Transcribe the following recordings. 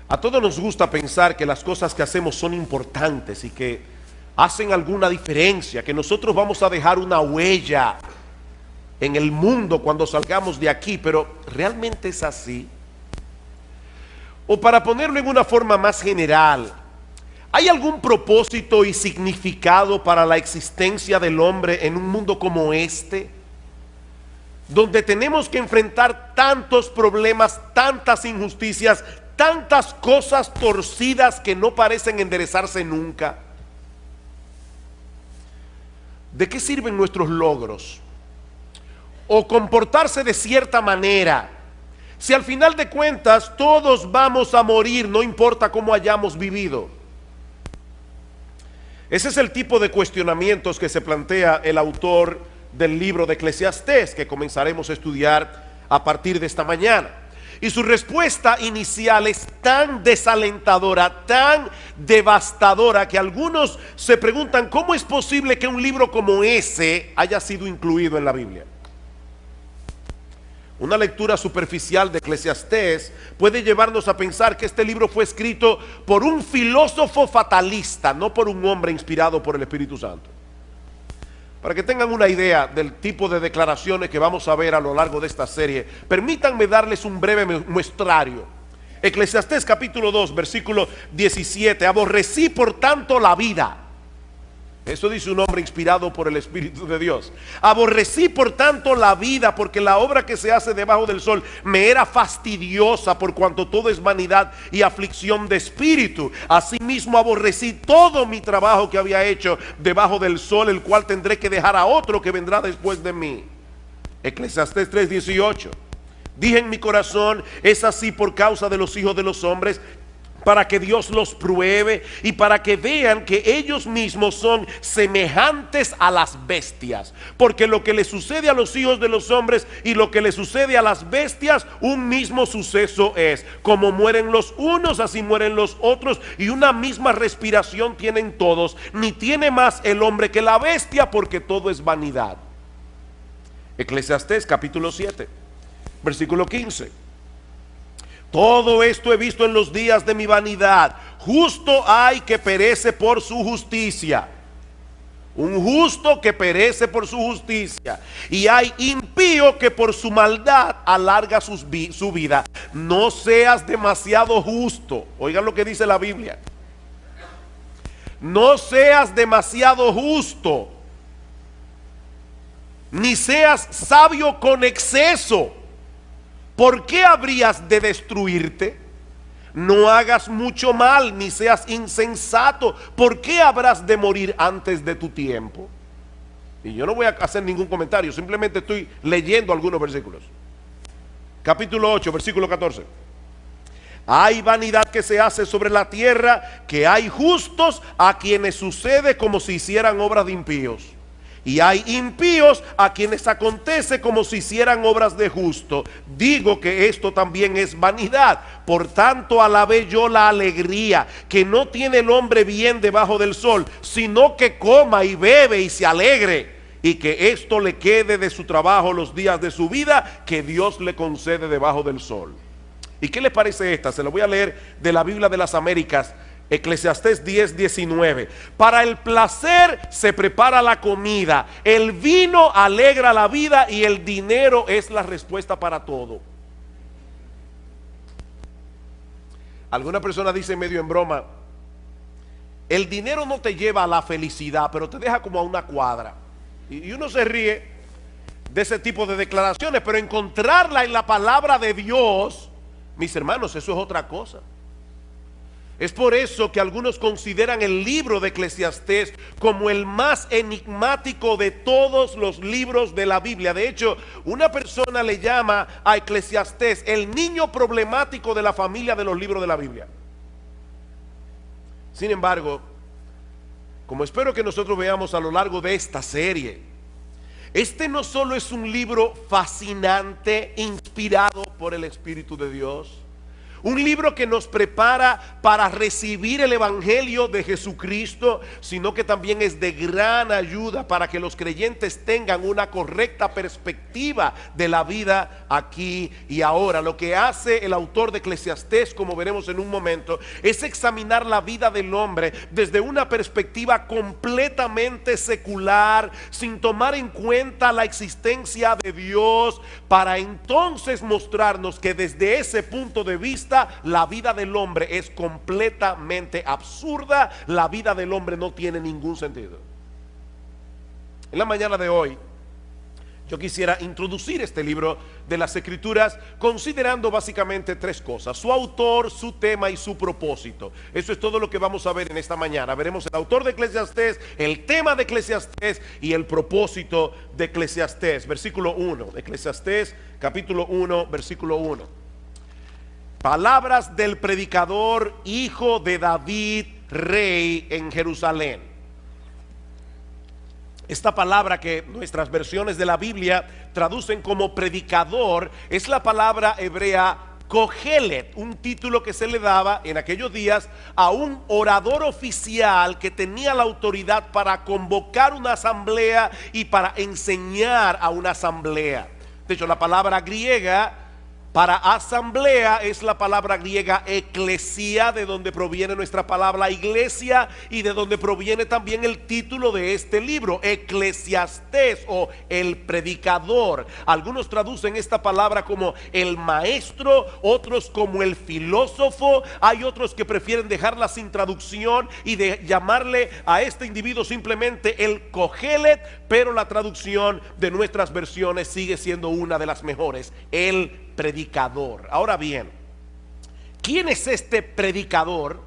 A todos nos gusta pensar que las cosas que hacemos son importantes y que hacen alguna diferencia, que nosotros vamos a dejar una huella en el mundo cuando salgamos de aquí, pero ¿realmente es así? O para ponerlo en una forma más general, ¿hay algún propósito y significado para la existencia del hombre en un mundo como este? Donde tenemos que enfrentar tantos problemas, tantas injusticias, tantas cosas torcidas que no parecen enderezarse nunca. ¿De qué sirven nuestros logros? O comportarse de cierta manera, si al final de cuentas todos vamos a morir, no importa cómo hayamos vivido. Ese es el tipo de cuestionamientos que se plantea el autor del libro de Eclesiastés, que comenzaremos a estudiar a partir de esta mañana. Y su respuesta inicial es tan desalentadora, tan devastadora, que algunos se preguntan cómo es posible que un libro como ese haya sido incluido en la Biblia. Una lectura superficial de Eclesiastés puede llevarnos a pensar que este libro fue escrito por un filósofo fatalista, no por un hombre inspirado por el Espíritu Santo. Para que tengan una idea del tipo de declaraciones que vamos a ver a lo largo de esta serie, permítanme darles un breve muestrario. Eclesiastés capítulo 2, versículo 17. Aborrecí por tanto la vida. Eso dice un hombre inspirado por el Espíritu de Dios. Aborrecí por tanto la vida, porque la obra que se hace debajo del sol me era fastidiosa, por cuanto todo es vanidad y aflicción de espíritu. Asimismo aborrecí todo mi trabajo que había hecho debajo del sol, el cual tendré que dejar a otro que vendrá después de mí. Eclesiastés 3:18. Dije en mi corazón, es así por causa de los hijos de los hombres, para que Dios los pruebe y para que vean que ellos mismos son semejantes a las bestias. Porque lo que le sucede a los hijos de los hombres y lo que le sucede a las bestias, un mismo suceso es. Como mueren los unos, así mueren los otros, y una misma respiración tienen todos. Ni tiene más el hombre que la bestia, porque todo es vanidad. Eclesiastés capítulo 7, versículo 15. Todo esto he visto en los días de mi vanidad. Justo hay que perece por su justicia. Un justo que perece por su justicia. Y hay impío que por su maldad alarga su vida. No seas demasiado justo. Oigan lo que dice la Biblia. No seas demasiado justo, ni seas sabio con exceso. ¿Por qué habrías de destruirte? No hagas mucho mal, ni seas insensato. ¿Por qué habrás de morir antes de tu tiempo? Y yo no voy a hacer ningún comentario, simplemente estoy leyendo algunos versículos. Capítulo 8, versículo 14. Hay vanidad que se hace sobre la tierra, que hay justos a quienes sucede como si hicieran obras de impíos. Y hay impíos a quienes acontece como si hicieran obras de justo. Digo que esto también es vanidad. Por tanto alabé yo la alegría que no tiene el hombre bien debajo del sol, sino que coma y bebe y se alegre, y que esto le quede de su trabajo los días de su vida, que Dios le concede debajo del sol. ¿Y qué les parece esta? Se lo voy a leer de la Biblia de las Américas. Eclesiastés 10:19. Para el placer se prepara la comida, el vino alegra la vida y el dinero es la respuesta para todo. Alguna persona dice medio en broma, el dinero no te lleva a la felicidad, pero te deja como a una cuadra. Y uno se ríe de ese tipo de declaraciones, pero encontrarla en la palabra de Dios, mis hermanos, eso es otra cosa. Es por eso que algunos consideran el libro de Eclesiastés como el más enigmático de todos los libros de la Biblia. De hecho, una persona le llama a Eclesiastés el niño problemático de la familia de los libros de la Biblia. Sin embargo, como espero que nosotros veamos a lo largo de esta serie, este no solo es un libro fascinante, inspirado por el Espíritu de Dios, Un libro que nos prepara para recibir el Evangelio de Jesucristo, sino que también es de gran ayuda para que los creyentes tengan una correcta perspectiva de la vida aquí y ahora. Lo que hace el autor de Eclesiastés, como veremos en un momento, es examinar la vida del hombre desde una perspectiva completamente secular, sin tomar en cuenta la existencia de Dios, para entonces mostrarnos que desde ese punto de vista la vida del hombre es completamente absurda. La vida del hombre no tiene ningún sentido. En la mañana de hoy yo quisiera introducir este libro de las Escrituras considerando básicamente tres cosas: su autor, su tema y su propósito. Eso es todo lo que vamos a ver en esta mañana. Veremos el autor de Eclesiastés, el tema de Eclesiastés y el propósito de Eclesiastés. Versículo 1, Eclesiastés capítulo 1, versículo 1. Palabras del predicador, hijo de David, rey en Jerusalén. Esta palabra que nuestras versiones de la Biblia traducen como predicador es la palabra hebrea Kohelet, un título que se le daba en aquellos días a un orador oficial que tenía la autoridad para convocar una asamblea y para enseñar a una asamblea. De hecho, la palabra griega para asamblea es la palabra griega eclesia, de donde proviene nuestra palabra iglesia y de donde proviene también el título de este libro, Eclesiastés, o el predicador. Algunos traducen esta palabra como el maestro, otros como el filósofo. Hay otros que prefieren dejarla sin traducción y de llamarle a este individuo simplemente el Kohelet, pero la traducción de nuestras versiones sigue siendo una de las mejores: el predicador. Ahora bien, ¿quién es este predicador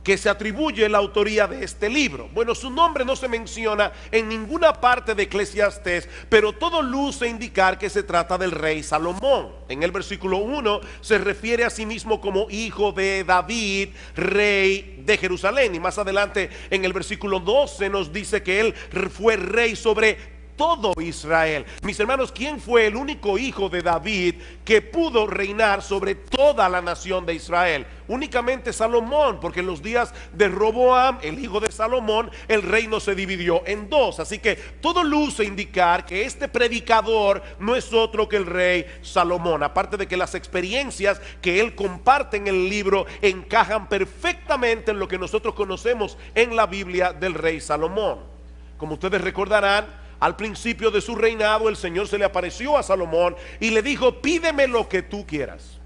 que se atribuye la autoría de este libro? Bueno, su nombre no se menciona en ninguna parte de Eclesiastés, pero todo luce indicar que se trata del rey Salomón. En el versículo 1 se refiere a sí mismo como hijo de David, rey de Jerusalén, y más adelante en el versículo 12 nos dice que él fue rey sobre todo Israel. Mis hermanos, ¿quién fue el único hijo de David que pudo reinar sobre toda la nación de Israel? Únicamente Salomón, porque en los días de Roboam, el hijo de Salomón, el reino se dividió en dos. Así que todo luce indicar que este predicador no es otro que el rey Salomón, aparte de que las experiencias que él comparte en el libro encajan perfectamente en lo que nosotros conocemos en la Biblia del rey Salomón. Como ustedes recordarán, al principio de su reinado el Señor se le apareció a Salomón y le dijo: pídeme lo que tú quieras.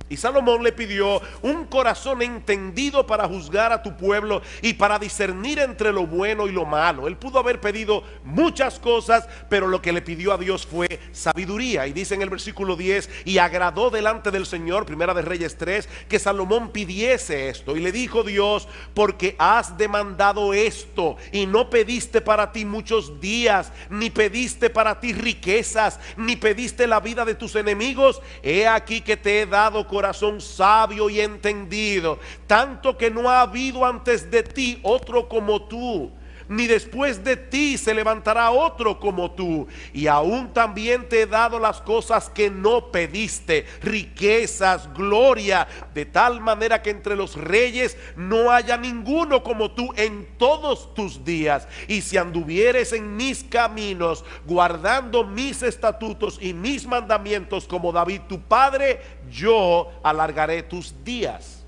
Y Salomón le pidió un corazón entendido para juzgar a tu pueblo y para discernir entre lo bueno y lo malo. Él pudo haber pedido muchas cosas, pero lo que le pidió a Dios fue sabiduría. Y dice en el versículo 10: y agradó delante del Señor, Primera de Reyes 3, que Salomón pidiese esto. Y le dijo Dios: porque has demandado esto y no pediste para ti muchos días, ni pediste para ti riquezas, ni pediste la vida de tus enemigos, he aquí que te he dado corazón sabio y entendido, tanto que no ha habido antes de ti otro como tú, ni después de ti se levantará otro como tú. Y aún también te he dado las cosas que no pediste, riquezas, gloria, de tal manera que entre los reyes no haya ninguno como tú en todos tus días. Y si anduvieres en mis caminos, guardando mis estatutos y mis mandamientos como David tu padre, yo alargaré tus días.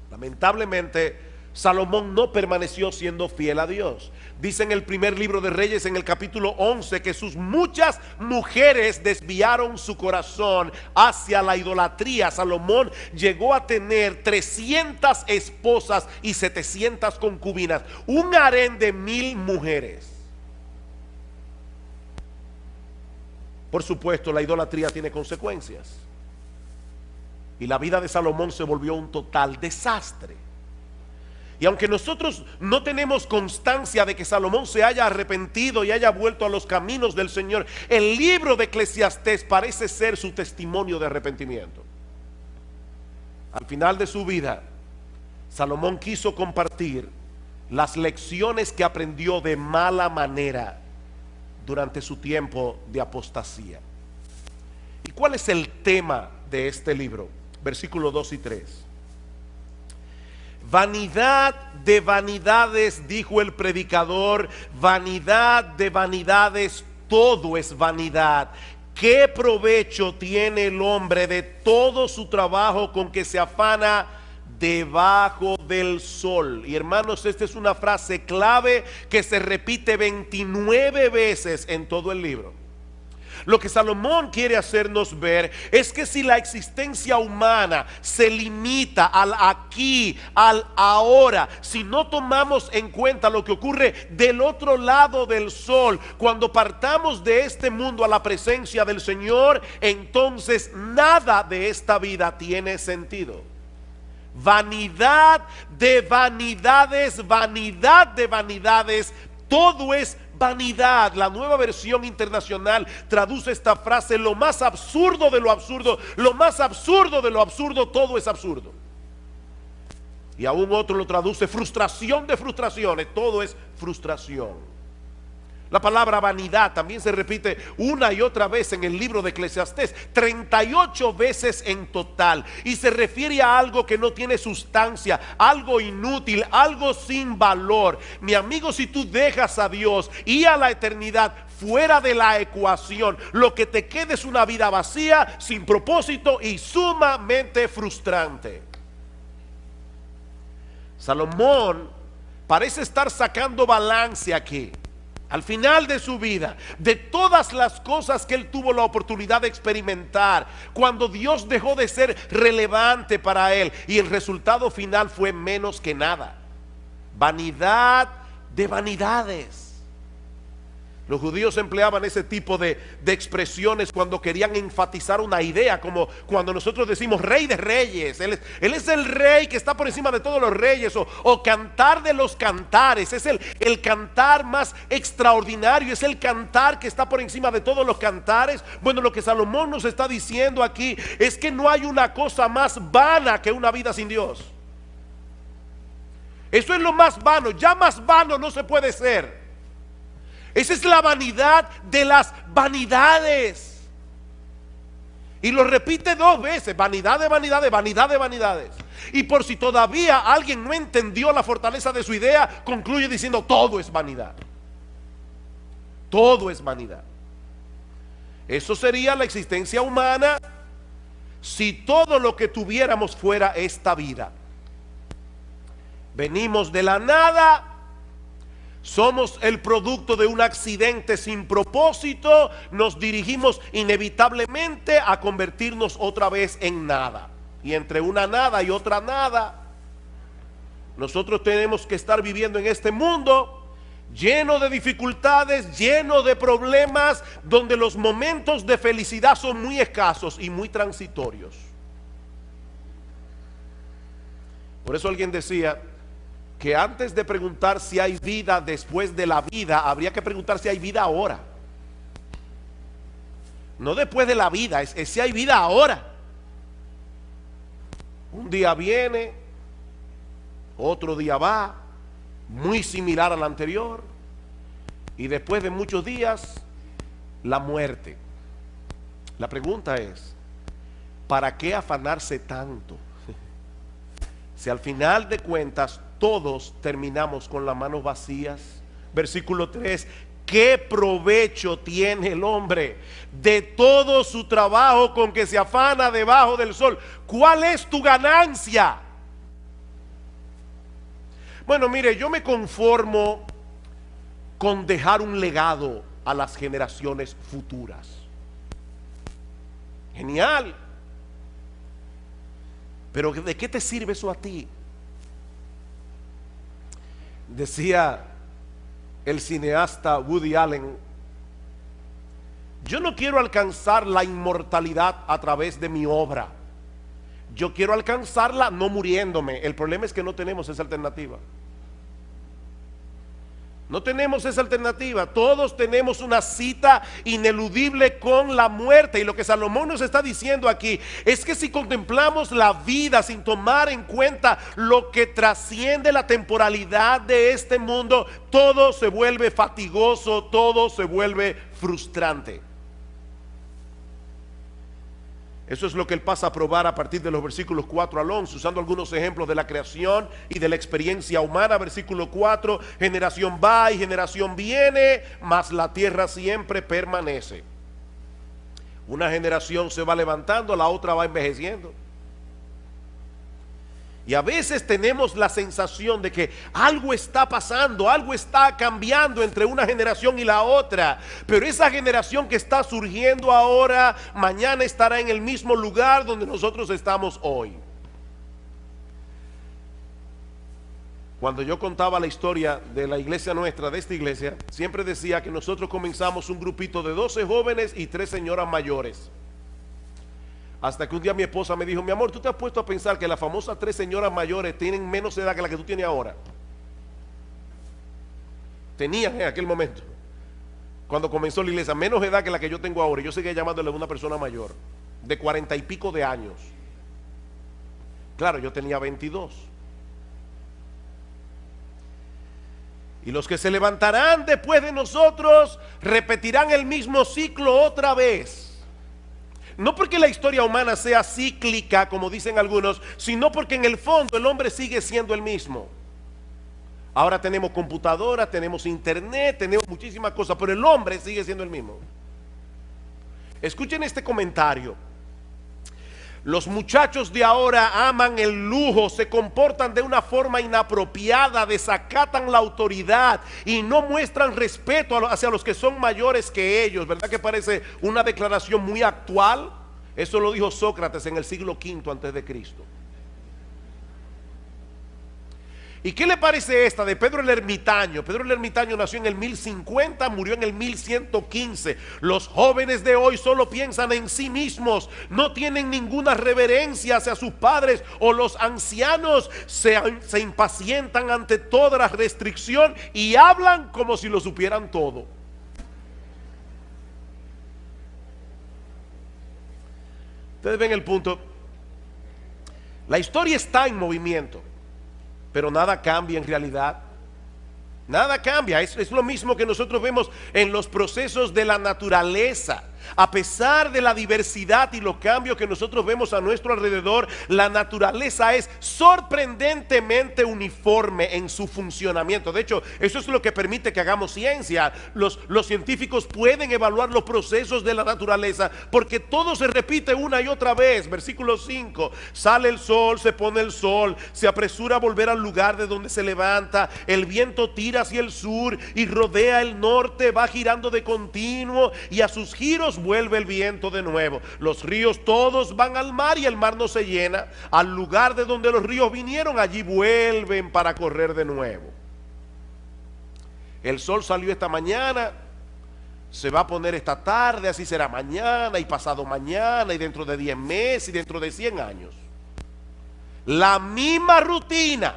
Lamentablemente, Salomón no permaneció siendo fiel a Dios. Dice en el primer libro de Reyes, en el capítulo 11, que sus muchas mujeres desviaron su corazón hacia la idolatría. Salomón llegó a tener 300 esposas y 700 concubinas, un harén de 1000 mujeres. Por supuesto, la idolatría tiene consecuencias, y la vida de Salomón se volvió un total desastre. Y aunque nosotros no tenemos constancia de que Salomón se haya arrepentido y haya vuelto a los caminos del Señor, el libro de Eclesiastés parece ser su testimonio de arrepentimiento. Al final de su vida, Salomón quiso compartir las lecciones que aprendió de mala manera durante su tiempo de apostasía. ¿Y cuál es el tema de este libro? versículos 2 y 3. Vanidad de vanidades, dijo el predicador, vanidad de vanidades, todo es vanidad. ¿Qué provecho tiene el hombre de todo su trabajo con que se afana debajo del sol? Y hermanos, esta es una frase clave que se repite 29 veces en todo el libro. Lo que Salomón quiere hacernos ver es que si la existencia humana se limita al aquí, al ahora, si no tomamos en cuenta lo que ocurre del otro lado del sol, cuando partamos de este mundo a la presencia del Señor, entonces nada de esta vida tiene sentido. Vanidad de vanidades, vanidad de vanidades, todo es vanidad. La Nueva Versión Internacional traduce esta frase: lo más absurdo de lo absurdo, lo más absurdo de lo absurdo, todo es absurdo. Y aún otro lo traduce: frustración de frustraciones, todo es frustración. La palabra vanidad también se repite una y otra vez en el libro de Eclesiastés, 38 veces en total, y se refiere a algo que no tiene sustancia, algo inútil, algo sin valor. Mi amigo, si tú dejas a Dios y a la eternidad fuera de la ecuación, lo que te queda es una vida vacía, sin propósito y sumamente frustrante. Salomón parece estar sacando balance aquí. Al final de su vida, de todas las cosas que él tuvo la oportunidad de experimentar, cuando Dios dejó de ser relevante para él, y el resultado final fue menos que nada. Vanidad de vanidades. Los judíos empleaban ese tipo de expresiones cuando querían enfatizar una idea, como cuando nosotros decimos rey de reyes. Él es el rey que está por encima de todos los reyes, o cantar de los cantares. Es el cantar más extraordinario, es el cantar que está por encima de todos los cantares. Bueno, lo que Salomón nos está diciendo aquí es que no hay una cosa más vana que una vida sin Dios. Eso es lo más vano, ya más vano no se puede ser. Esa es la vanidad de las vanidades. Y lo repite 2 veces: vanidad de vanidades, vanidad de vanidades. Y por si todavía alguien no entendió la fortaleza de su idea, concluye diciendo: todo es vanidad. Todo es vanidad. Eso sería la existencia humana si todo lo que tuviéramos fuera esta vida. Venimos de la nada. Somos el producto de un accidente sin propósito. Nos dirigimos inevitablemente a convertirnos otra vez en nada. Y entre una nada y otra nada, nosotros tenemos que estar viviendo en este mundo lleno de dificultades, lleno de problemas, donde los momentos de felicidad son muy escasos y muy transitorios. Por eso alguien decía que antes de preguntar si hay vida después de la vida, habría que preguntar si hay vida ahora. No después de la vida, es si hay vida ahora. Un día viene, otro día va, muy similar al anterior, y después de muchos días, la muerte. La pregunta es: ¿para qué afanarse tanto? Si al final de cuentas todos terminamos con las manos vacías. Versículo 3: ¿qué provecho tiene el hombre de todo su trabajo con que se afana debajo del sol? ¿Cuál es tu ganancia? Bueno, mire, yo me conformo con dejar un legado a las generaciones futuras. Genial. Pero ¿de qué te sirve eso a ti? Decía el cineasta Woody Allen: yo no quiero alcanzar la inmortalidad a través de mi obra. Yo quiero alcanzarla no muriéndome. El problema es que no tenemos esa alternativa. No tenemos esa alternativa. Todos tenemos una cita ineludible con la muerte. Y lo que Salomón nos está diciendo aquí es que si contemplamos la vida sin tomar en cuenta lo que trasciende la temporalidad de este mundo, todo se vuelve fatigoso, todo se vuelve frustrante. Eso es lo que él pasa a probar a partir de los versículos 4 al 11, usando algunos ejemplos de la creación y de la experiencia humana. Versículo 4, generación va y generación viene, mas la tierra siempre permanece. Una generación se va levantando, la otra va envejeciendo. Y a veces tenemos la sensación de que algo está pasando, algo está cambiando entre una generación y la otra. Pero esa generación que está surgiendo ahora, mañana estará en el mismo lugar donde nosotros estamos hoy. Cuando yo contaba la historia de la iglesia nuestra, de esta iglesia, siempre decía que nosotros comenzamos un grupito de 12 jóvenes y 3 señoras mayores. Hasta que un día mi esposa me dijo: mi amor, ¿tú te has puesto a pensar que las famosas 3 señoras mayores tienen menos edad que la que tú tienes ahora? Tenían en aquel momento, cuando comenzó la iglesia, menos edad que la que yo tengo ahora. Y yo seguía llamándole a una persona mayor, de 40 y pico de años. Claro, yo tenía 22. Y los que se levantarán después de nosotros repetirán el mismo ciclo otra vez. No porque la historia humana sea cíclica, como dicen algunos, sino porque en el fondo el hombre sigue siendo el mismo. Ahora tenemos computadoras, tenemos internet, tenemos muchísimas cosas, pero el hombre sigue siendo el mismo. Escuchen este comentario. Los muchachos de ahora aman el lujo, se comportan de una forma inapropiada, desacatan la autoridad y no muestran respeto hacia los que son mayores que ellos. ¿Verdad que parece una declaración muy actual? Eso lo dijo Sócrates en el siglo V antes de Cristo. ¿Y qué le parece esta de Pedro el Ermitaño? Pedro el Ermitaño nació en el 1050, murió en el 1115. Los jóvenes de hoy solo piensan en sí mismos, no tienen ninguna reverencia hacia sus padres, o los ancianos se impacientan ante toda la restricción y hablan como si lo supieran todo. Ustedes ven el punto. La historia está en movimiento, pero nada cambia en realidad. Nada cambia. Es lo mismo que nosotros vemos en los procesos de la naturaleza. A pesar de la diversidad y los cambios que nosotros vemos a nuestro alrededor, la naturaleza es sorprendentemente uniforme en su funcionamiento. De hecho, eso es lo que permite que hagamos ciencia. Los científicos pueden evaluar los procesos de la naturaleza porque todo se repite una y otra vez. Versículo 5: sale el sol, se pone el sol, se apresura a volver al lugar de donde se levanta, el viento tira hacia el sur y rodea el norte, va girando de continuo y a sus giros vuelve el viento de nuevo. Los ríos todos van al mar y el mar no se llena. Al lugar de donde los ríos vinieron, allí vuelven para correr de nuevo. El sol salió esta mañana, se va a poner esta tarde, así será mañana y pasado mañana y dentro de 10 meses y dentro de 100 años. La misma rutina.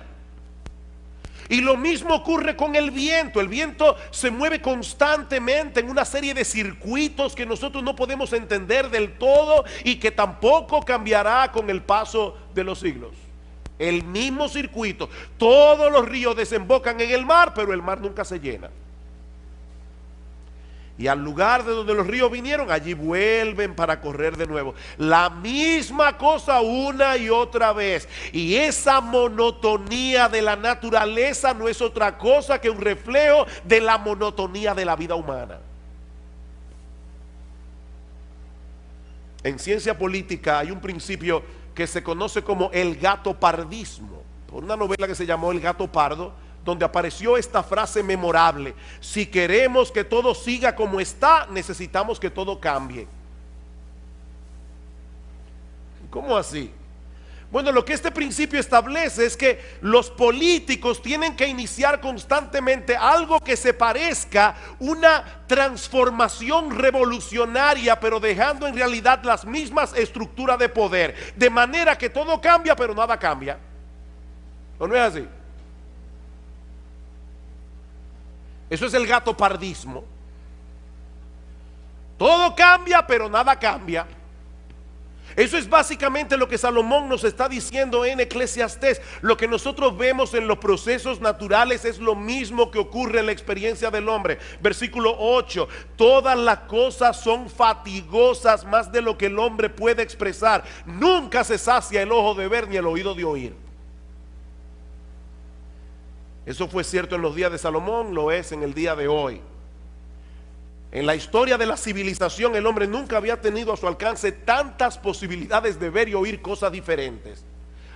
Y lo mismo ocurre con el viento. El viento se mueve constantemente en una serie de circuitos que nosotros no podemos entender del todo y que tampoco cambiará con el paso de los siglos. El mismo circuito. Todos los ríos desembocan en el mar, pero el mar nunca se llena. Y al lugar de donde los ríos vinieron, allí vuelven para correr de nuevo. La misma cosa una y otra vez. Y esa monotonía de la naturaleza no es otra cosa que un reflejo de la monotonía de la vida humana. En ciencia política hay un principio que se conoce como el gatopardismo, por una novela que se llamó El gato pardo, donde apareció esta frase memorable: si queremos que todo siga como está, necesitamos que todo cambie. ¿Cómo así? Bueno, lo que este principio establece es que los políticos tienen que iniciar constantemente algo que se parezca una transformación revolucionaria, pero dejando en realidad las mismas estructuras de poder, de manera que todo cambia, pero nada cambia. ¿O no es así? Eso es el gatopardismo. Todo cambia, pero nada cambia. Eso es básicamente lo que Salomón nos está diciendo en Eclesiastés. Lo que nosotros vemos en los procesos naturales es lo mismo que ocurre en la experiencia del hombre. Versículo 8: todas las cosas son fatigosas más de lo que el hombre puede expresar. Nunca se sacia el ojo de ver ni el oído de oír. Eso fue cierto en los días de Salomón, lo es en el día de hoy. En la historia de la civilización, el hombre nunca había tenido a su alcance tantas posibilidades de ver y oír cosas diferentes.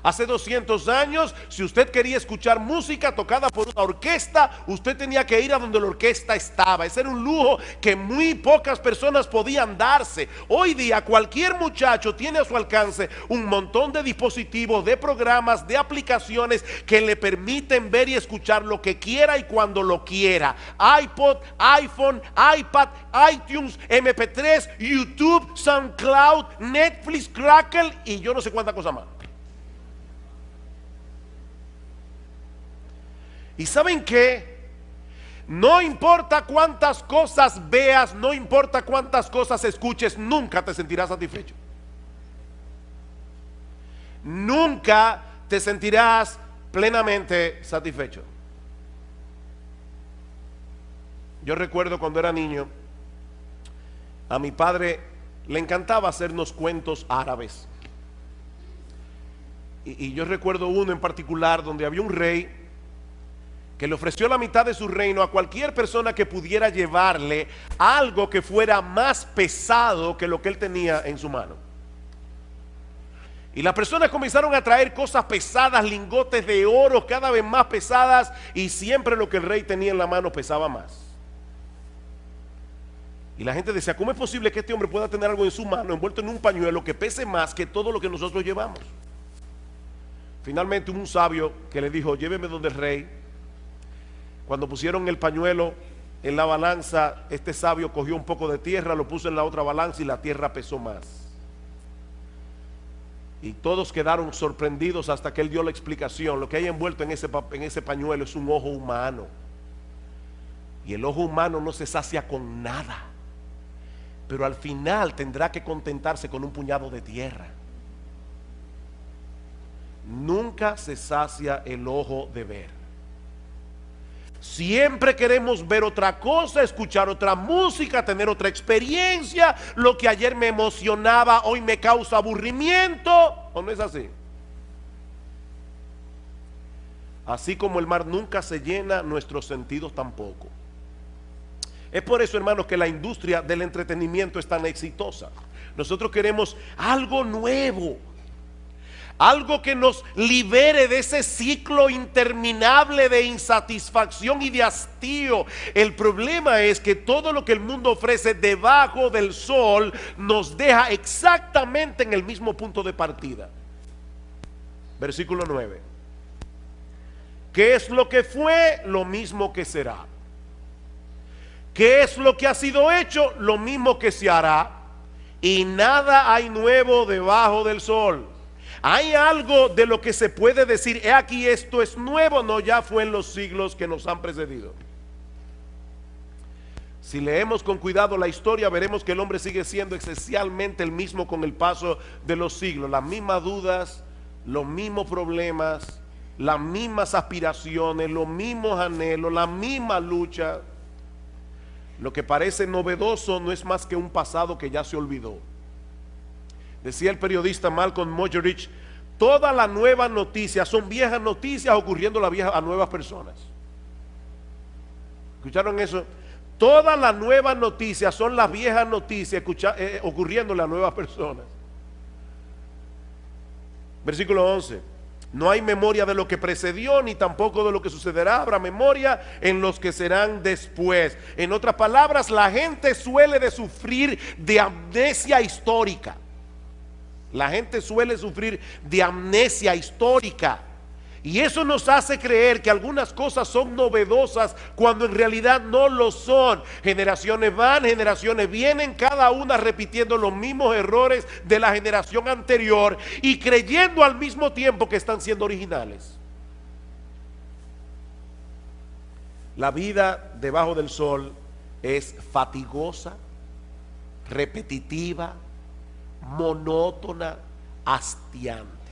Hace 200 años, si usted quería escuchar música tocada por una orquesta, usted tenía que ir a donde la orquesta estaba. Ese era un lujo que muy pocas personas podían darse. Hoy día cualquier muchacho tiene a su alcance un montón de dispositivos, de programas, de aplicaciones que le permiten ver y escuchar lo que quiera y cuando lo quiera. iPod, iPhone, iPad, iTunes, MP3, YouTube, SoundCloud, Netflix, Crackle y yo no sé cuánta cosa más. ¿Y saben qué? No importa cuántas cosas veas, no importa cuántas cosas escuches, nunca te sentirás satisfecho. Nunca te sentirás plenamente satisfecho. Yo recuerdo cuando era niño, a mi padre le encantaba hacernos cuentos árabes. Y yo recuerdo uno en particular donde había un rey que le ofreció la mitad de su reino a cualquier persona que pudiera llevarle algo que fuera más pesado que lo que él tenía en su mano. Y las personas comenzaron a traer cosas pesadas, lingotes de oro cada vez más pesadas, y siempre lo que el rey tenía en la mano pesaba más. Y la gente decía: ¿cómo es posible que este hombre pueda tener algo en su mano envuelto en un pañuelo que pese más que todo lo que nosotros llevamos? Finalmente hubo un sabio que le dijo: lléveme donde el rey. Cuando pusieron el pañuelo en la balanza, este sabio cogió un poco de tierra, lo puso en la otra balanza y la tierra pesó más. Y todos quedaron sorprendidos hasta que él dio la explicación. Lo que hay envuelto en ese pañuelo es un ojo humano. Y el ojo humano no se sacia con nada, pero al final tendrá que contentarse con un puñado de tierra. Nunca se sacia el ojo de ver. Siempre queremos ver otra cosa, escuchar otra música, tener otra experiencia. Lo que ayer me emocionaba, hoy me causa aburrimiento. ¿O no es así? Así como el mar nunca se llena, nuestros sentidos tampoco. Es por eso, hermanos, que la industria del entretenimiento es tan exitosa. Nosotros queremos algo nuevo, algo que nos libere de ese ciclo interminable de insatisfacción y de hastío. El problema es que todo lo que el mundo ofrece debajo del sol nos deja exactamente en el mismo punto de partida. Versículo 9. ¿Qué es lo que fue? Lo mismo que será. ¿Qué es lo que ha sido hecho? Lo mismo que se hará. Y nada hay nuevo debajo del sol. ¿Hay algo de lo que se puede decir: he aquí esto es nuevo? No, ya fue en los siglos que nos han precedido. Si leemos con cuidado la historia, veremos que el hombre sigue siendo esencialmente el mismo con el paso de los siglos. Las mismas dudas, los mismos problemas, las mismas aspiraciones, los mismos anhelos, la misma lucha. Lo que parece novedoso no es más que un pasado que ya se olvidó. Decía el periodista Malcolm Muggeridge: todas las nuevas noticias son viejas noticias ocurriendo a nuevas personas. ¿Escucharon eso? Todas las nuevas noticias son las viejas noticias ocurriéndole a nuevas personas. Versículo 11. No hay memoria de lo que precedió, ni tampoco de lo que sucederá. Habrá memoria en los que serán después. En otras palabras, la gente suele de sufrir de amnesia histórica. La gente suele sufrir de amnesia histórica. Y eso nos hace creer que algunas cosas son novedosas cuando en realidad no lo son. Generaciones van, generaciones vienen, cada una repitiendo los mismos errores de la generación anterior y creyendo al mismo tiempo que están siendo originales. La vida debajo del sol es fatigosa, repetitiva, monótona, hastiante.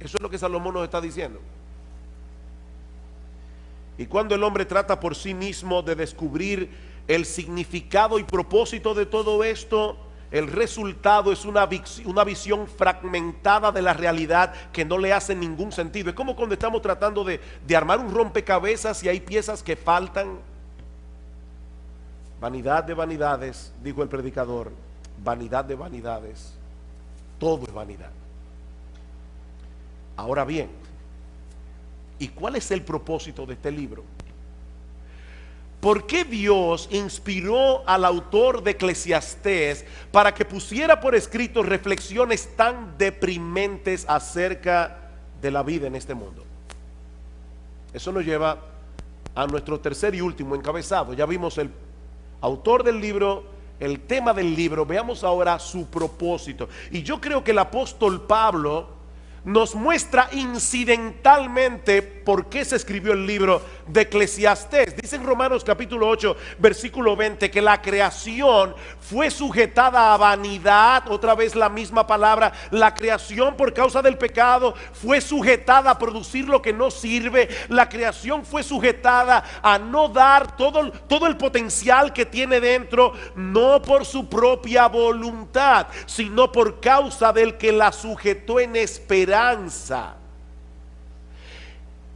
Eso es lo que Salomón nos está diciendo. Y cuando el hombre trata por sí mismo de descubrir el significado y propósito de todo esto, el resultado es una visión fragmentada de la realidad que no le hace ningún sentido. Es como cuando estamos tratando de armar un rompecabezas y hay piezas que faltan. Vanidad de vanidades, dijo el predicador, vanidad de vanidades, todo es vanidad. Ahora bien, ¿y cuál es el propósito de este libro? ¿Por qué Dios inspiró al autor de Eclesiastés para que pusiera por escrito reflexiones tan deprimentes acerca de la vida en este mundo? Eso nos lleva a nuestro tercer y último encabezado. Ya vimos el autor del libro, el tema del libro. Veamos ahora su propósito. Y yo creo que el apóstol Pablo nos muestra incidentalmente por qué se escribió el libro de Eclesiastés. Dice en Romanos capítulo 8 versículo 20 que la creación fue sujetada a vanidad. Otra vez la misma palabra. La creación por causa del pecado fue sujetada a producir lo que no sirve. La creación fue sujetada a no dar todo el potencial que tiene dentro, no por su propia voluntad, sino por causa del que la sujetó en esperanza.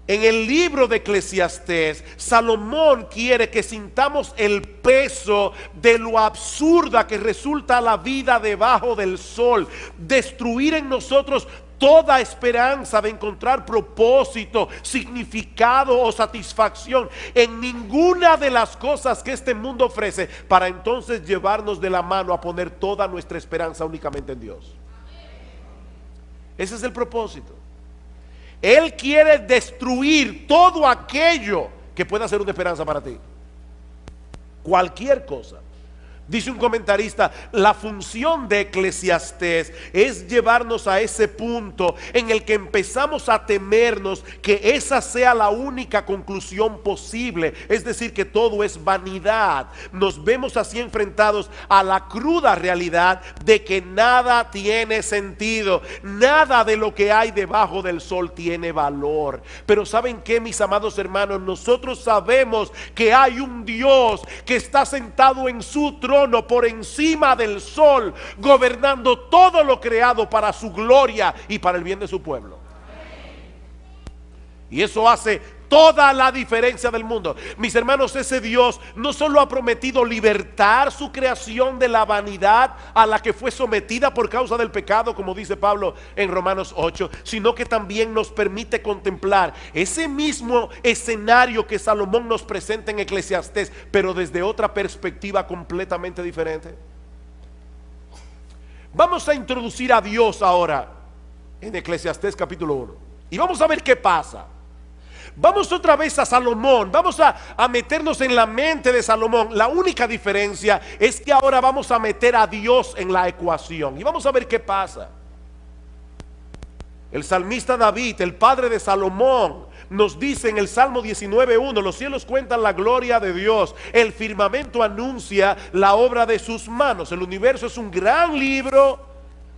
En el libro de Eclesiastés, Salomón quiere que sintamos el peso de lo absurda que resulta la vida debajo del sol, destruir en nosotros toda esperanza de encontrar propósito, significado o satisfacción en ninguna de las cosas que este mundo ofrece, para entonces llevarnos de la mano a poner toda nuestra esperanza únicamente en Dios. Ese es el propósito. Él quiere destruir todo aquello que pueda ser una esperanza para ti. Cualquier cosa. Dice un comentarista, la función de Eclesiastés es llevarnos a ese punto en el que empezamos a temernos que esa sea la única conclusión posible, es decir, que todo es vanidad. Nos vemos así enfrentados a la cruda realidad de que nada tiene sentido, nada de lo que hay debajo del sol tiene valor. Pero ¿saben qué, mis amados hermanos? Nosotros sabemos que hay un Dios que está sentado en su trono por encima del sol, gobernando todo lo creado para su gloria y para el bien de su pueblo. Y eso hace toda la diferencia del mundo. Mis hermanos, ese Dios no solo ha prometido libertar su creación de la vanidad a la que fue sometida por causa del pecado, como dice Pablo en Romanos 8, sino que también nos permite contemplar ese mismo escenario que Salomón nos presenta en Eclesiastés, pero desde otra perspectiva completamente diferente. Vamos a introducir a Dios ahora en Eclesiastés capítulo 1 y vamos a ver qué pasa. Vamos otra vez a Salomón, vamos a meternos en la mente de Salomón. La única diferencia es que ahora vamos a meter a Dios en la ecuación y vamos a ver qué pasa. El salmista David, el padre de Salomón, nos dice en el Salmo 19:1: los cielos cuentan la gloria de Dios, el firmamento anuncia la obra de sus manos. El universo es un gran libro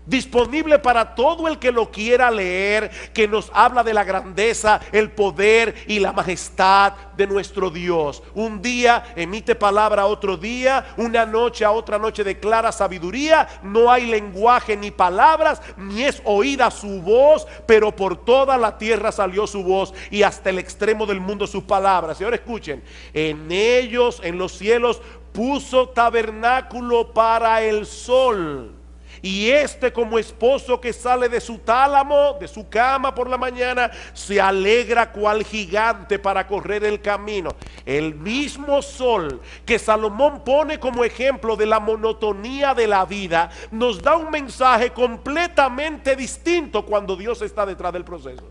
disponible para todo el que lo quiera leer, que nos habla de la grandeza, el poder y la majestad de nuestro Dios. Un día emite palabra a otro día, una noche a otra noche declara sabiduría. No hay lenguaje ni palabras, ni es oída su voz, pero por toda la tierra salió su voz y hasta el extremo del mundo sus palabras. Y ahora escuchen: en ellos, en los cielos, puso tabernáculo para el sol. Y este, como esposo que sale de su tálamo, de su cama por la mañana, se alegra cual gigante para correr el camino. El mismo sol que Salomón pone como ejemplo de la monotonía de la vida, nos da un mensaje completamente distinto cuando Dios está detrás del proceso.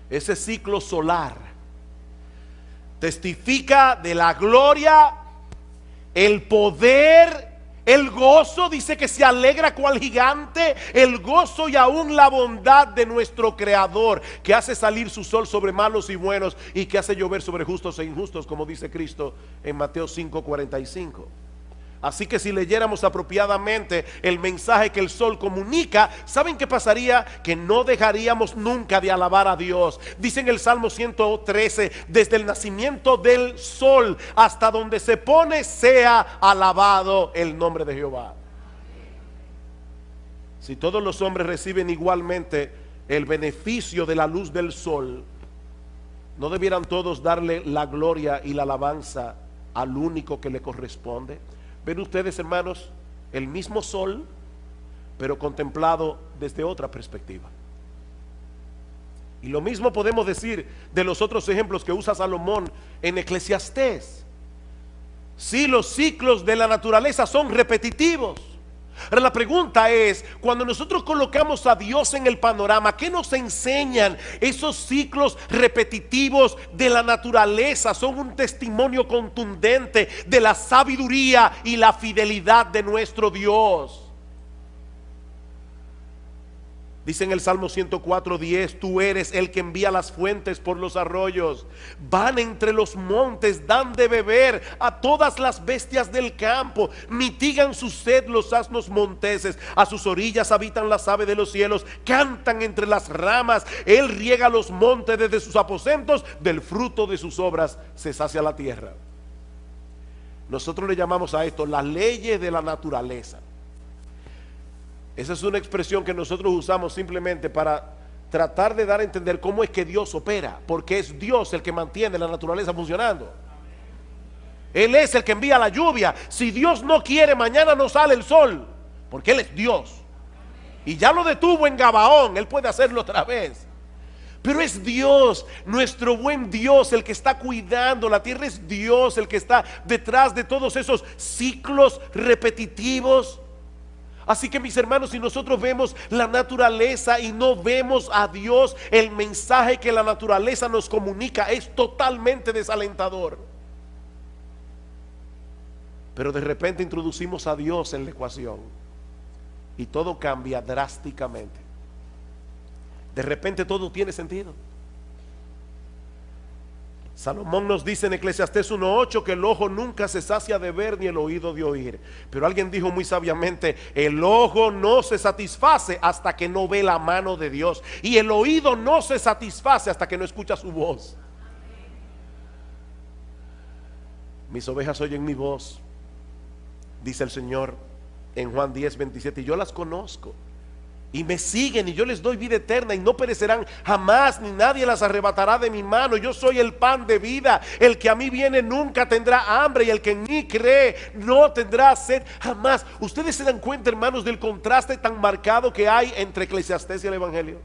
Ese ciclo solar testifica de la gloria, el poder, el gozo. Dice que se alegra cual gigante, el gozo y aún la bondad de nuestro Creador, que hace salir su sol sobre malos y buenos y que hace llover sobre justos e injustos, como dice Cristo en Mateo 5:45. Así que si leyéramos apropiadamente el mensaje que el sol comunica, ¿saben qué pasaría? Que no dejaríamos nunca de alabar a Dios. Dice en el Salmo 113, desde el nacimiento del sol hasta donde se pone, sea alabado el nombre de Jehová. Si todos los hombres reciben igualmente el beneficio de la luz del sol, ¿no debieran todos darle la gloria y la alabanza al único que le corresponde? Ven ustedes, hermanos, el mismo sol, pero contemplado desde otra perspectiva. Y lo mismo podemos decir de los otros ejemplos que usa Salomón en Eclesiastés. Sí, los ciclos de la naturaleza son repetitivos. Ahora la pregunta es, cuando nosotros colocamos a Dios en el panorama, ¿qué nos enseñan esos ciclos repetitivos de la naturaleza? Son un testimonio contundente de la sabiduría y la fidelidad de nuestro Dios. Dice en el Salmo 104:10, tú eres el que envía las fuentes por los arroyos, van entre los montes, dan de beber a todas las bestias del campo, mitigan su sed los asnos monteses, a sus orillas habitan las aves de los cielos, cantan entre las ramas, él riega los montes desde sus aposentos, del fruto de sus obras se sacia la tierra. Nosotros le llamamos a esto las leyes de la naturaleza. Esa es una expresión que nosotros usamos simplemente para tratar de dar a entender cómo es que Dios opera, porque es Dios el que mantiene la naturaleza funcionando. Él es el que envía la lluvia. Si Dios no quiere, mañana no sale el sol, porque Él es Dios. Y ya lo detuvo en Gabaón, Él puede hacerlo otra vez. Pero es Dios, nuestro buen Dios, el que está cuidando la tierra. Es Dios el que está detrás de todos esos ciclos repetitivos. Así que mis hermanos, si nosotros vemos la naturaleza y no vemos a Dios, el mensaje que la naturaleza nos comunica es totalmente desalentador. Pero de repente introducimos a Dios en la ecuación y todo cambia drásticamente. De repente todo tiene sentido. Salomón nos dice en Eclesiastés 1:8 que el ojo nunca se sacia de ver ni el oído de oír. Pero alguien dijo muy sabiamente, el ojo no se satisface hasta que no ve la mano de Dios, y el oído no se satisface hasta que no escucha su voz. Mis ovejas oyen mi voz, dice el Señor en Juan 10:27, y yo las conozco y me siguen, y yo les doy vida eterna, y no perecerán jamás, ni nadie las arrebatará de mi mano. Yo soy el pan de vida. El que a mí viene nunca tendrá hambre, y el que en mí cree no tendrá sed jamás. Ustedes se dan cuenta, hermanos, del contraste tan marcado que hay entre Eclesiastés y el Evangelio.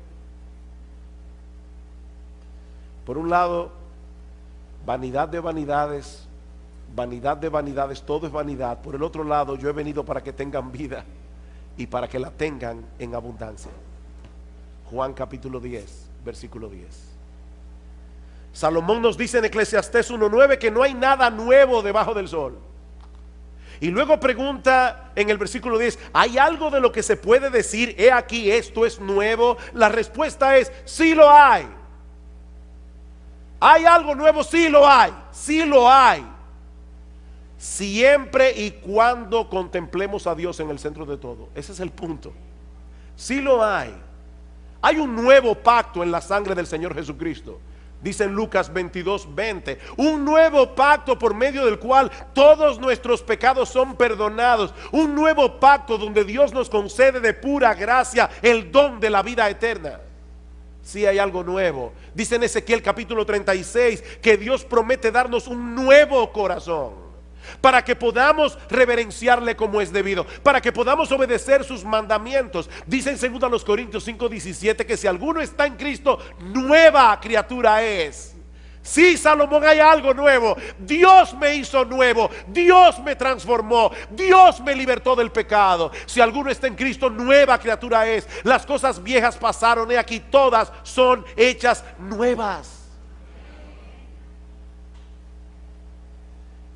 Por un lado, vanidad de vanidades, todo es vanidad. Por el otro lado, yo he venido para que tengan vida y para que la tengan en abundancia. Juan capítulo 10, versículo 10. Salomón nos dice en Eclesiastés 1:9 que no hay nada nuevo debajo del sol. Y luego pregunta en el versículo 10, ¿hay algo de lo que se puede decir, he aquí, esto es nuevo? La respuesta es, sí lo hay. ¿Hay algo nuevo? Sí lo hay, sí lo hay. Siempre y cuando contemplemos a Dios en el centro de todo. Ese es el punto. Sí lo hay. Hay un nuevo pacto en la sangre del Señor Jesucristo. Dice en Lucas 22:20, un nuevo pacto por medio del cual todos nuestros pecados son perdonados. Un nuevo pacto donde Dios nos concede de pura gracia el don de la vida eterna. Sí hay algo nuevo. Dice en Ezequiel capítulo 36 que Dios promete darnos un nuevo corazón, para que podamos reverenciarle como es debido, para que podamos obedecer sus mandamientos. Dice en 2 Corintios 5:17 que si alguno está en Cristo, nueva criatura es. Sí, Salomón, hay algo nuevo. Dios me hizo nuevo, Dios me transformó, Dios me libertó del pecado. Si alguno está en Cristo, nueva criatura es. Las cosas viejas pasaron, he aquí todas son hechas nuevas.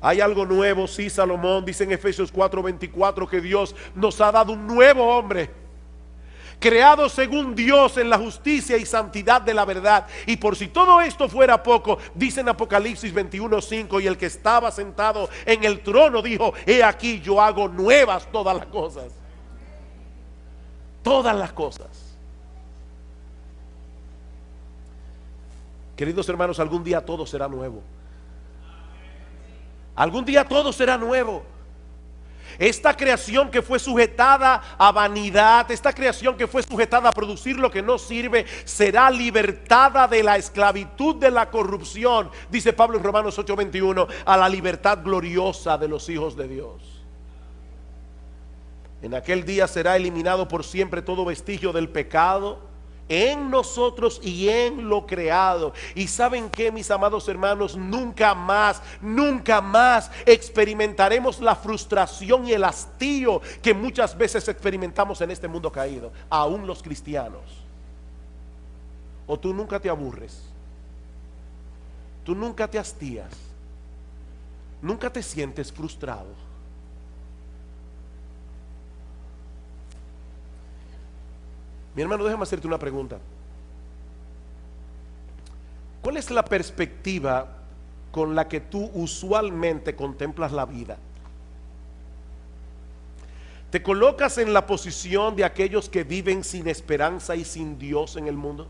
Hay algo nuevo, sí, Salomón dice en Efesios 4:24 que Dios nos ha dado un nuevo hombre, creados según Dios en la justicia y santidad de la verdad. Y por si todo esto fuera poco, dice en Apocalipsis 21:5, y el que estaba sentado en el trono dijo: he aquí, yo hago nuevas todas las cosas. Todas las cosas. Queridos hermanos, algún día todo será nuevo. Algún día todo será nuevo. Esta creación que fue sujetada a vanidad, esta creación que fue sujetada a producir lo que no sirve, será libertada de la esclavitud de la corrupción, dice Pablo en Romanos 8:21, a la libertad gloriosa de los hijos de Dios. En aquel día será eliminado por siempre todo vestigio del pecado en nosotros y en lo creado. Y ¿saben qué, mis amados hermanos? Nunca más experimentaremos la frustración y el hastío que muchas veces experimentamos en este mundo caído, aún los cristianos. O tú nunca te aburres, tú nunca te hastías, nunca te sientes frustrado. Mi hermano, déjame hacerte una pregunta. ¿Cuál es la perspectiva con la que tú usualmente contemplas la vida? ¿Te colocas en la posición de aquellos que viven sin esperanza y sin Dios en el mundo?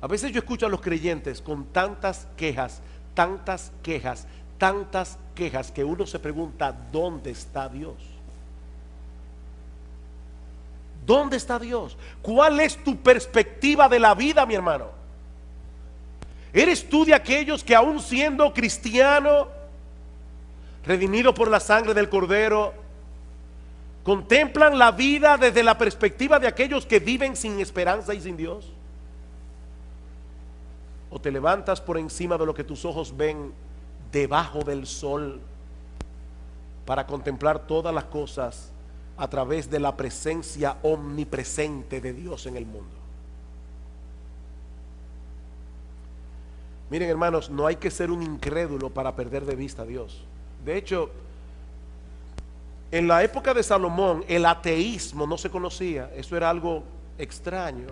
A veces yo escucho a los creyentes con tantas quejas, que uno se pregunta: ¿dónde está Dios? ¿Dónde está Dios? ¿Cuál es tu perspectiva de la vida, mi hermano? ¿Eres tú de aquellos que, aún siendo cristiano, redimido por la sangre del Cordero, contemplan la vida desde la perspectiva de aquellos que viven sin esperanza y sin Dios? ¿O te levantas por encima de lo que tus ojos ven debajo del sol para contemplar todas las cosas a través de la presencia omnipresente de Dios en el mundo? Miren, hermanos, no hay que ser un incrédulo para perder de vista a Dios. De hecho, en la época de Salomón, el ateísmo no se conocía. Eso era algo extraño.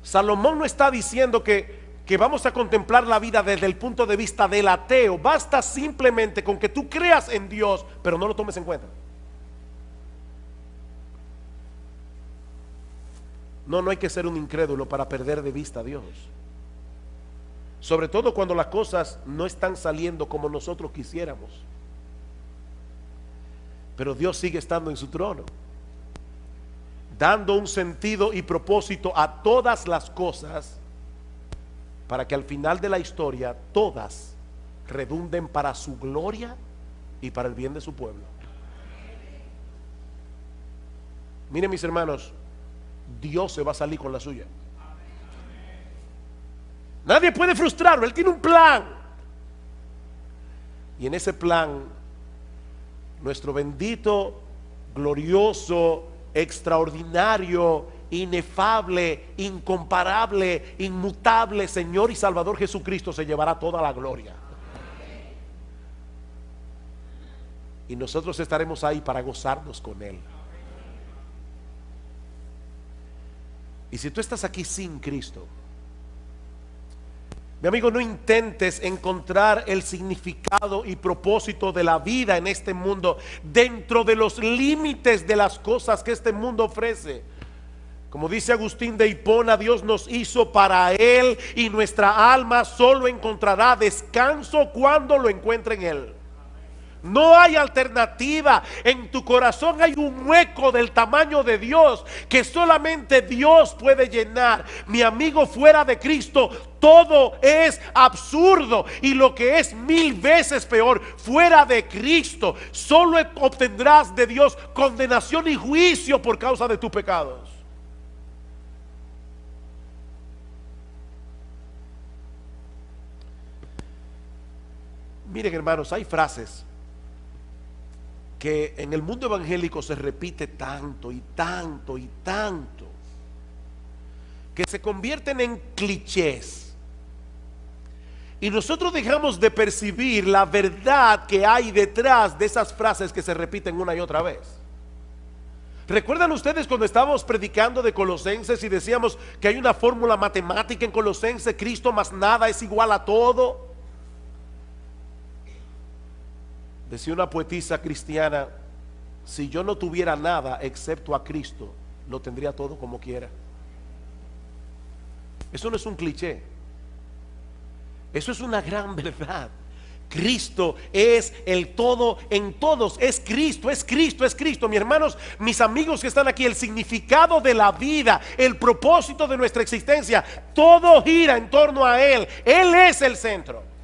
Salomón no está diciendo que vamos a contemplar la vida desde el punto de vista del ateo. Basta simplemente con que tú creas en Dios, pero no lo tomes en cuenta. No hay que ser un incrédulo para perder de vista a Dios. Sobre todo cuando las cosas no están saliendo como nosotros quisiéramos. Pero Dios sigue estando en su trono, dando un sentido y propósito a todas las cosas, para que al final de la historia todas redunden para su gloria y para el bien de su pueblo. Miren, mis hermanos, Dios se va a salir con la suya. Nadie puede frustrarlo. Él tiene un plan, y en ese plan nuestro bendito, glorioso, extraordinario, inefable, incomparable, inmutable Señor y Salvador Jesucristo se llevará toda la gloria. Y nosotros estaremos ahí para gozarnos con Él. Y si tú estás aquí sin Cristo, mi amigo, no intentes encontrar el significado y propósito de la vida en este mundo dentro de los límites de las cosas que este mundo ofrece. Como dice Agustín de Hipona, Dios nos hizo para Él, y nuestra alma solo encontrará descanso cuando lo encuentre en Él. No hay alternativa. En tu corazón hay un hueco del tamaño de Dios que solamente Dios puede llenar. Mi amigo, fuera de Cristo todo es absurdo, y lo que es 1000 veces peor, fuera de Cristo solo obtendrás de Dios condenación y juicio por causa de tus pecados. Miren, hermanos, hay frases que en el mundo evangélico se repite tanto y tanto y tanto, que se convierten en clichés, y nosotros dejamos de percibir la verdad que hay detrás de esas frases que se repiten una y otra vez. ¿Recuerdan ustedes cuando estábamos predicando de Colosenses y decíamos que hay una fórmula matemática en Colosenses? Cristo más nada es igual a todo. Decía una poetisa cristiana: si yo no tuviera nada excepto a Cristo, lo tendría todo como quiera. Eso no es un cliché, eso es una gran verdad. Cristo es el todo en todos, es Cristo, es Cristo, es Cristo. Mis hermanos, mis amigos que están aquí, el significado de la vida, el propósito de nuestra existencia, todo gira en torno a Él. Él es el centro.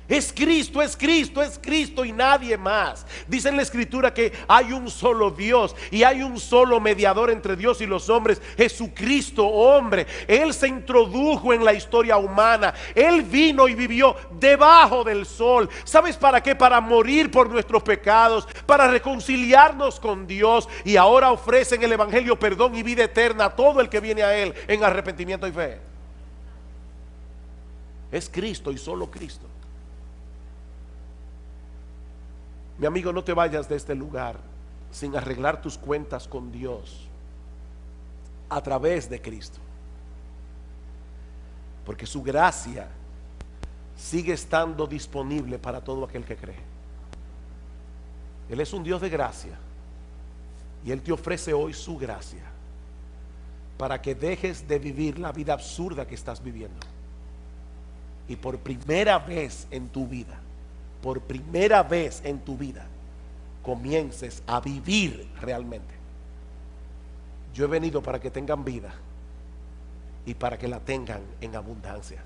Es Cristo, es Cristo, es Cristo y nadie más. Dice en la Escritura que hay un solo Dios y hay un solo mediador entre Dios y los hombres, Jesucristo, hombre. Él se introdujo en la historia humana. Él vino y vivió debajo del sol. ¿Sabes para qué? Para morir por nuestros pecados, para reconciliarnos con Dios, y ahora ofrece en el Evangelio perdón y vida eterna a todo el que viene a Él en arrepentimiento y fe. Es Cristo y solo Cristo. Mi amigo, no te vayas de este lugar sin arreglar tus cuentas con Dios a través de Cristo, porque su gracia sigue estando disponible para todo aquel que cree. Él es un Dios de gracia y Él te ofrece hoy su gracia para que dejes de vivir la vida absurda que estás viviendo y por primera vez en tu vida, por primera vez en tu vida, comiences a vivir realmente. Yo he venido para que tengan vida y para que la tengan en abundancia.